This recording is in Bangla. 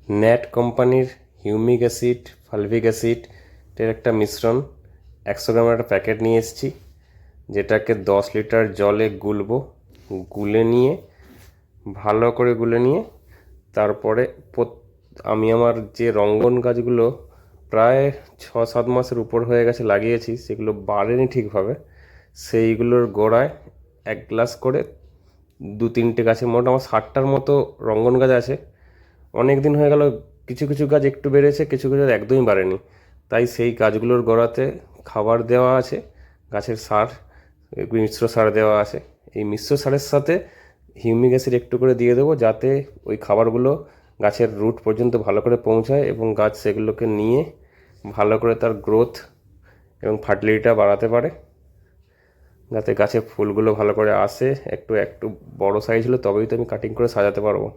ন্যাট কোম্পানির হিউমিক অ্যাসিড ফালভিক অ্যাসিড এর একটা মিশ্রণ 100 গ্রামের একটা প্যাকেট নিয়ে এসেছি, যেটাকে 10 লিটার জলে গুলবো। গুলে নিয়ে ভালো করে গুলে নিয়ে তারপরে আমি আমার যে রঙ্গন গাছগুলো প্রায় 6-7 মাসের উপর হয়ে গেছে লাগিয়েছি, সেগুলো বাড়েনি ঠিকভাবে, সেইগুলোর গোড়ায় 1 গ্লাস করে 2-3টে গাছে, মোট আমার 60টার মতো রঙ্গন গাছ আছে। অনেক দিন হয়ে গেল, কিছু কিছু গাছ একটু বেড়েছে, কিছু কিছু একদমই বাড়েনি। তাই সেই গাছগুলোর গোড়াতে খাবার দেওয়া আছে, গাছের সার, মিশ্র সার দেওয়া আছে। এই মিশ্র সারের সাথে হিউমিক অ্যাসিড একটু করে দিয়ে দেবো, যাতে ওই খাবারগুলো গাছের রুট পর্যন্ত ভালো করে পৌঁছায় এবং গাছ সেগুলোকে নিয়ে ভালো করে তার গ্রোথ এবং ফার্টিলিটিটা বাড়াতে পারে, যাতে গাছে ফুলগুলো ভালো করে আসে। একটু একটু বড় সাইজ হলে তবেই তো আমি কাটিং করে সাজাতে পারবো।